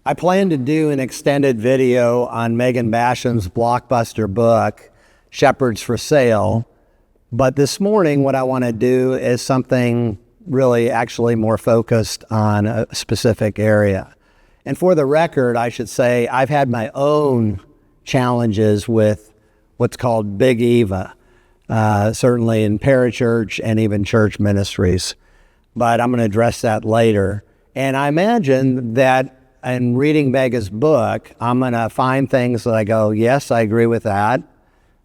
I plan to do an extended video on Megan Basham's blockbuster book, Shepherds for Sale. But this morning, what I want to do is something really actually more focused on a specific area. And for the record, I should say I've had my own challenges with what's called Big Eva, certainly in parachurch and even church ministries. But I'm going to address that later. And I imagine that in reading Megan's book, I'm going to find things that I go, yes, I agree with that.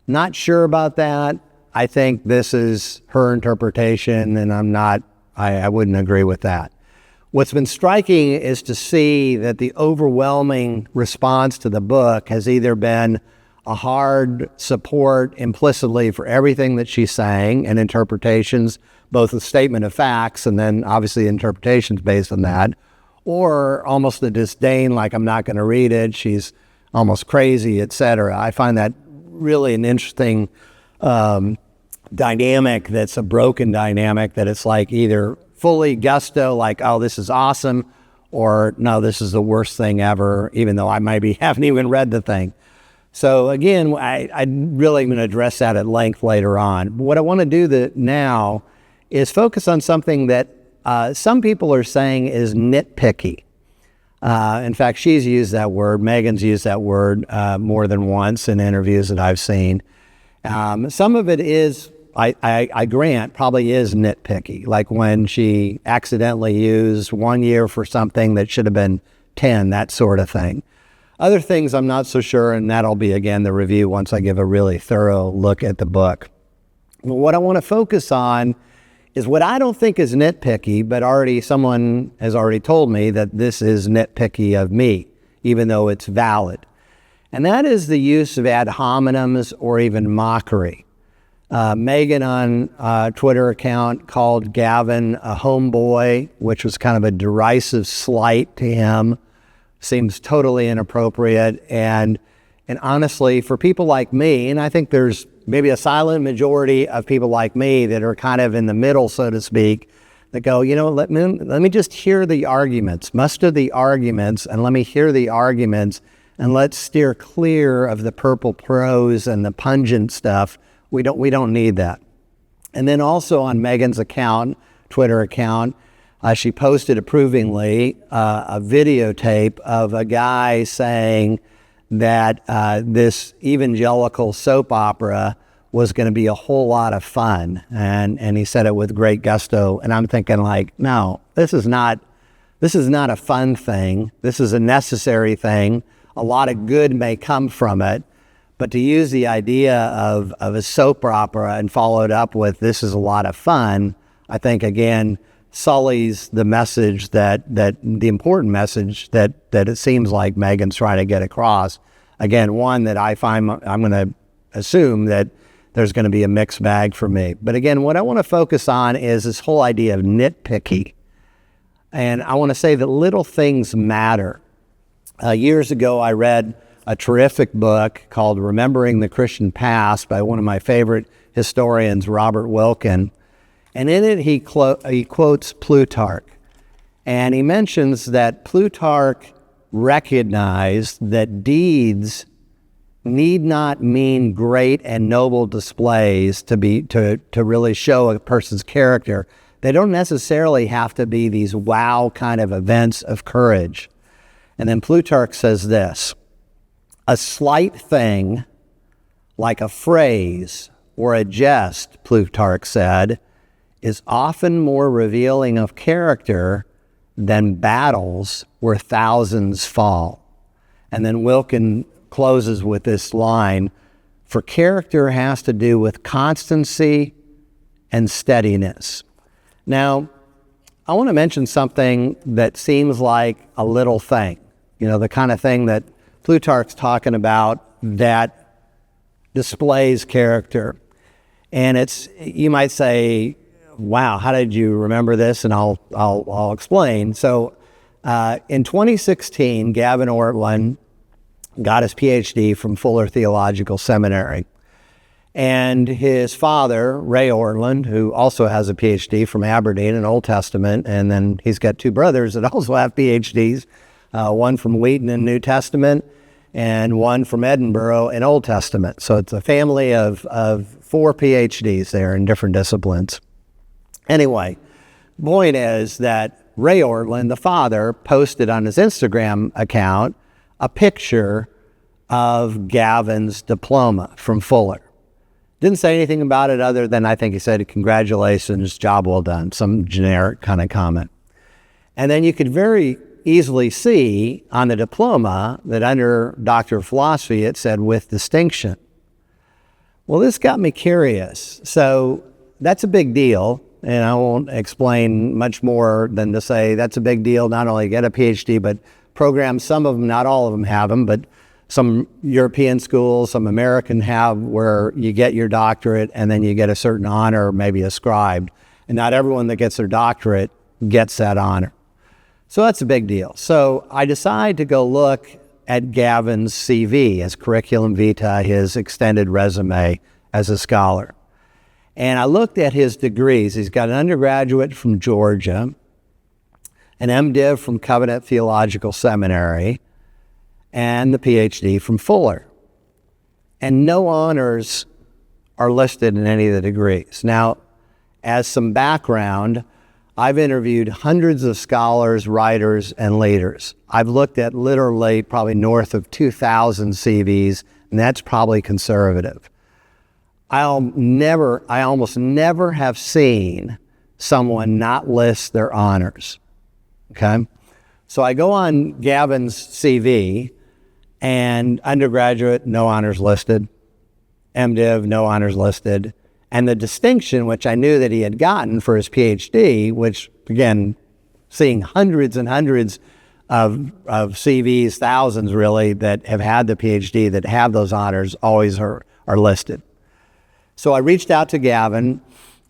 Not sure about that. I think this is her interpretation, and I wouldn't agree with that. What's been striking is to see that the overwhelming response to the book has either been a hard support implicitly for everything that she's saying and interpretations, both a statement of facts and then obviously interpretations based on that, or almost a disdain, like I'm not going to read it, she's almost crazy, etc. I find that really an interesting dynamic that's a broken dynamic, that it's like either fully gusto, like, oh, this is awesome, or no, this is the worst thing ever, even though I maybe haven't even read the thing. So again, I really am going to address that at length later on. What I want to do now is focus on something that some people are saying is nitpicky. In fact, she's used that word, Megan's used that word more than once in interviews that I've seen. Some of it is, I grant, probably is nitpicky, like when she accidentally used 1 year for something that should have been 10, that sort of thing. Other things I'm not so sure, and that'll be, again, the review once I give a really thorough look at the book. But what I want to focus on is what I don't think is nitpicky, but someone has already told me that this is nitpicky of me, even though it's valid. And that is the use of ad hominems or even mockery. Megan on a Twitter account called Gavin a homeboy, which was kind of a derisive slight to him. Seems totally inappropriate. And honestly, for people like me, and I think there's maybe a silent majority of people like me that are kind of in the middle, so to speak, that go, let me just hear the arguments, muster the arguments, and let me hear the arguments, and let's steer clear of the purple prose and the pungent stuff. We don't need that. And then also on Megan's account, Twitter account, she posted approvingly a videotape of a guy saying that this evangelical soap opera was going to be a whole lot of fun, and he said it with great gusto. And I'm thinking, like, no, this is not a fun thing. This is a necessary thing. A lot of good may come from it, but to use the idea of a soap opera and follow it up with this is a lot of fun, I think again sullies the message that the important message that it seems like Megan's trying to get across. Again, one that I find I'm going to assume that there's going to be a mixed bag for me. But again, what I want to focus on is this whole idea of nitpicky. And I want to say that little things matter. Years ago, I read a terrific book called Remembering the Christian Past by one of my favorite historians, Robert Wilkin. And in it, he quotes Plutarch. And he mentions that Plutarch recognized that deeds need not mean great and noble displays to really show a person's character. They don't necessarily have to be these wow kind of events of courage. And then Plutarch says this: a slight thing, like a phrase or a jest, Plutarch said, is often more revealing of character than battles where thousands fall. And then Wilkin closes with this line: for character has to do with constancy and steadiness. Now, I want to mention something that seems like a little thing, the kind of thing that Plutarch's talking about that displays character. And you might say, wow, how did you remember this? And I'll explain. So in 2016, Gavin Ortlund got his PhD from Fuller Theological Seminary. And his father, Ray Ortlund, who also has a PhD from Aberdeen in Old Testament, and then he's got two brothers that also have PhDs, one from Wheaton in New Testament, and one from Edinburgh in Old Testament. So it's a family of 4 PhDs there in different disciplines. Anyway, point is that Ray Ortlund, the father, posted on his Instagram account a picture of Gavin's diploma from Fuller. Didn't say anything about it other than, I think he said, congratulations, job well done, some generic kind of comment. And then you could very easily see on the diploma that under Doctor of Philosophy it said with distinction. Well, this got me curious. So that's a big deal, and I won't explain much more than to say that's a big deal, not only get a PhD, but programs, some of them, not all of them have them, but some European schools, some American have where you get your doctorate and then you get a certain honor, maybe ascribed. And not everyone that gets their doctorate gets that honor. So that's a big deal. So I decided to go look at Gavin's CV, his curriculum vitae, his extended resume as a scholar. And I looked at his degrees. He's got an undergraduate from Georgia, an MDiv from Covenant Theological Seminary, and the PhD from Fuller. And no honors are listed in any of the degrees. Now, as some background, I've interviewed hundreds of scholars, writers, and leaders. I've looked at literally probably north of 2,000 CVs, and that's probably conservative. I almost never have seen someone not list their honors, okay? So I go on Gavin's CV, and undergraduate, no honors listed. MDiv, no honors listed. And the distinction, which I knew that he had gotten for his PhD, which, again, seeing hundreds and hundreds of CVs, thousands really, that have had the PhD, that have those honors, always are listed. So I reached out to Gavin,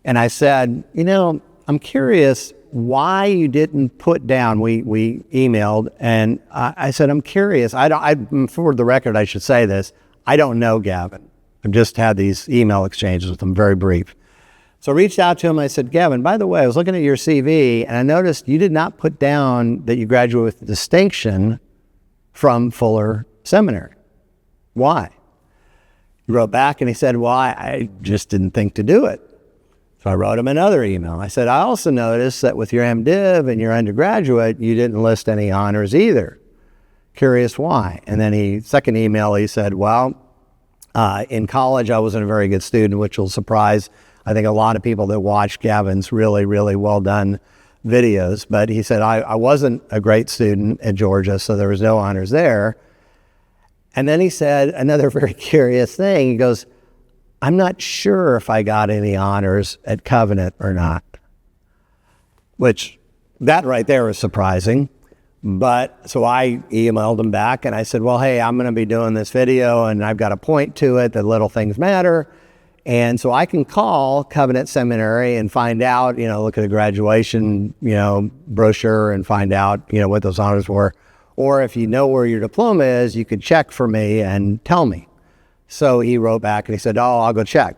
and I said, I'm curious why you didn't put down, we emailed, and I said, I'm curious. For the record, I should say this, I don't know Gavin. I've just had these email exchanges with him, very brief. So I reached out to him, I said, Gavin, by the way, I was looking at your CV, and I noticed you did not put down that you graduated with distinction from Fuller Seminary. Why? He wrote back, and he said, well, I just didn't think to do it. So I wrote him another email. I said, I also noticed that with your MDiv and your undergraduate, you didn't list any honors either. Curious why. And then second email, he said, well, in college, I wasn't a very good student, which will surprise, I think, a lot of people that watch Gavin's really, really well done videos. But he said, I wasn't a great student at Georgia, so there was no honors there. And then he said another very curious thing. He goes, I'm not sure if I got any honors at Covenant or not, which that right there was surprising. But so I emailed him back and I said, well, hey, I'm going to be doing this video and I've got a point to it that little things matter. And so I can call Covenant Seminary and find out, look at a graduation, brochure and find out, what those honors were. Or if you know where your diploma is, you could check for me and tell me. So he wrote back and he said, I'll go check.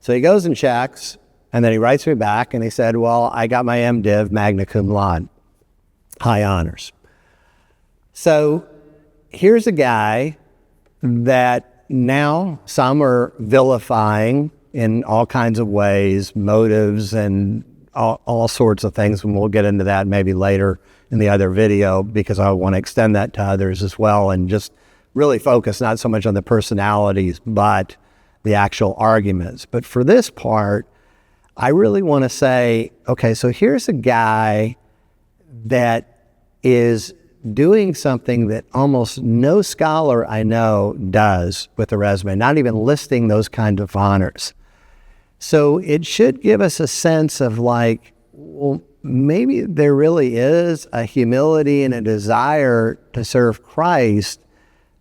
So he goes and checks, and then he writes me back and he said, well, I got my MDiv magna cum laude, high honors. So here's a guy that now some are vilifying in all kinds of ways, motives and all sorts of things, and we'll get into that maybe later in the other video because I want to extend that to others as well and just really focus not so much on the personalities, but the actual arguments. But for this part, I really want to say, okay, so here's a guy that is doing something that almost no scholar I know does with a resume, not even listing those kinds of honors. So it should give us a sense of well, maybe there really is a humility and a desire to serve Christ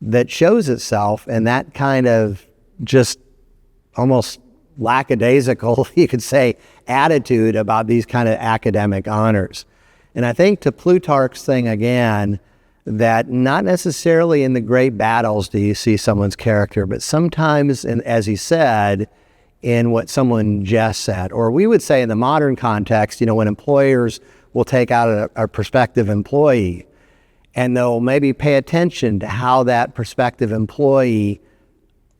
that shows itself in that kind of just almost lackadaisical, you could say, attitude about these kind of academic honors. And I think to Plutarch's thing again, that not necessarily in the great battles do you see someone's character, but sometimes, as he said, in what someone just said. Or we would say in the modern context, when employers will take out a prospective employee, and they'll maybe pay attention to how that prospective employee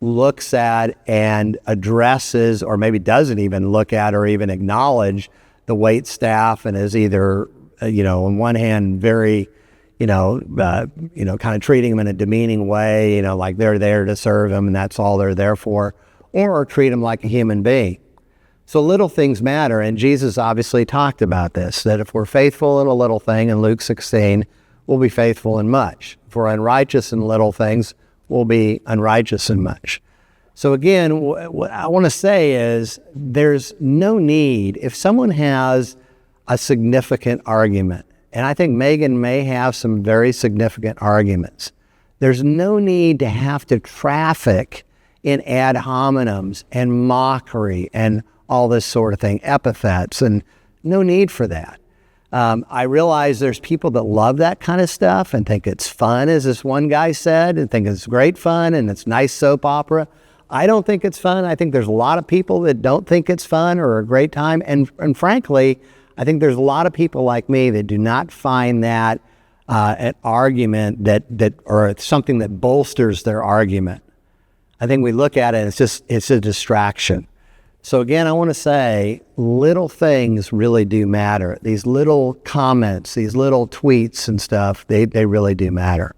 looks at and addresses, or maybe doesn't even look at or even acknowledge the wait staff, and is either, on one hand, very, kind of treating them in a demeaning way, like they're there to serve them and that's all they're there for, or treat them like a human being. So little things matter, and Jesus obviously talked about this, that if we're faithful in a little thing, in Luke 16, we'll be faithful in much. If we're unrighteous in little things, we'll be unrighteous in much. So again, what I want to say is there's no need, if someone has a significant argument, and I think Megan may have some very significant arguments, there's no need to have to traffic in ad hominems and mockery and all this sort of thing, epithets, and no need for that. I realize there's people that love that kind of stuff and think it's fun, as this one guy said, and think it's great fun and it's nice soap opera. I don't think it's fun. I think there's a lot of people that don't think it's fun or a great time. And frankly, I think there's a lot of people like me that do not find that an argument that or something that bolsters their argument. I think we look at it, it's a distraction. So again, I want to say little things really do matter. These little comments, these little tweets and stuff, they really do matter.